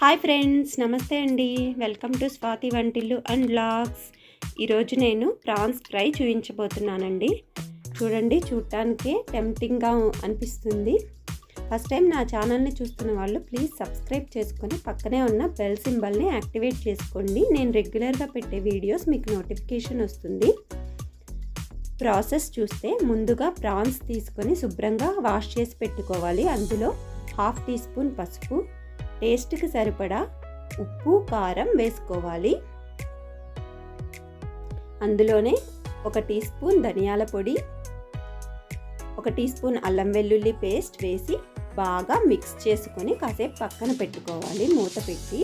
Hi friends, నమస్తే అండి. Welcome to Swathi వంటిల్లు అండ్ వ్లాగ్స్. ఈరోజు నేను ప్రాన్స్ ఫ్రై చూపించబోతున్నానండి. చూడండి, చూడటానికి టెంప్టింగ్గా అనిపిస్తుంది. ఫస్ట్ టైం నా ఛానల్ని చూస్తున్న వాళ్ళు ప్లీజ్ సబ్స్క్రైబ్ చేసుకొని పక్కనే ఉన్న బెల్ సింబల్ని యాక్టివేట్ చేసుకోండి. నేను రెగ్యులర్గా పెట్టే వీడియోస్ మీకు నోటిఫికేషన్ వస్తుంది. ప్రాసెస్ చూస్తే ముందుగా ప్రాన్స్ తీసుకొని శుభ్రంగా వాష్ చేసి పెట్టుకోవాలి. అందులో 1/2 టీ స్పూన్ పసుపు, టేస్ట్కి సరిపడా ఉప్పు, కారం వేసుకోవాలి. అందులోనే 1 టీ స్పూన్ ధనియాల పొడి, 1 టీ స్పూన్ అల్లం వెల్లుల్లి పేస్ట్ వేసి బాగా మిక్స్ చేసుకొని కాసేపు పక్కన పెట్టుకోవాలి. మూత పెట్టి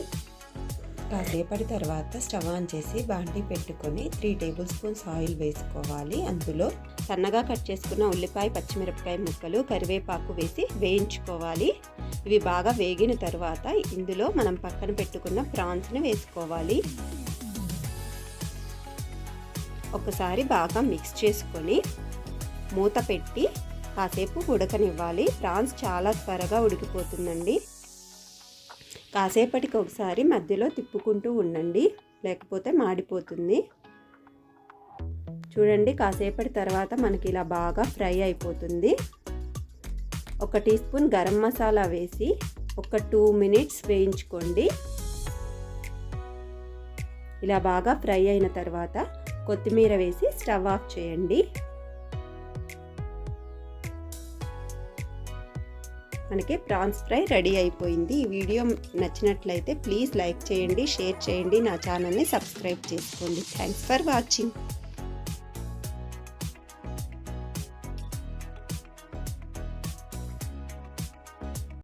కాసేపటి తర్వాత స్టవ్ ఆన్ చేసి బాండీ పెట్టుకొని 3 టేబుల్ స్పూన్స్ ఆయిల్ వేసుకోవాలి. అందులో సన్నగా కట్ చేసుకున్న ఉల్లిపాయ, పచ్చిమిరపకాయ ముక్కలు, కరివేపాకు వేసి వేయించుకోవాలి. ఇవి బాగా వేగిన తర్వాత ఇందులో మనం పక్కన పెట్టుకున్న ప్రాన్స్ని వేసుకోవాలి. ఒకసారి బాగా మిక్స్ చేసుకొని మూత పెట్టి కాసేపు ఉడకనివ్వాలి. ప్రాన్స్ చాలా త్వరగా ఉడికిపోతుందండి. కాసేపటికి ఒకసారి మధ్యలో తిప్పుకుంటూ ఉండండి, లేకపోతే మాడిపోతుంది. చూడండి, కాసేపటి తర్వాత మనకి ఇలా బాగా ఫ్రై అయిపోతుంది. 1 టీ స్పూన్ గరం మసాలా వేసి ఒక 2 మినిట్స్ వేయించుకోండి. ఇలా బాగా ఫ్రై అయిన తర్వాత కొత్తిమీర వేసి స్టవ్ ఆఫ్ చేయండి. మనకి ప్రాన్స్ ఫ్రై రెడీ అయిపోయింది. ఈ వీడియో నచ్చినట్లయితే ప్లీజ్ లైక్ చేయండి, షేర్ చేయండి, నా ఛానల్ని సబ్స్క్రైబ్ చేసుకోండి. Thanks for watching.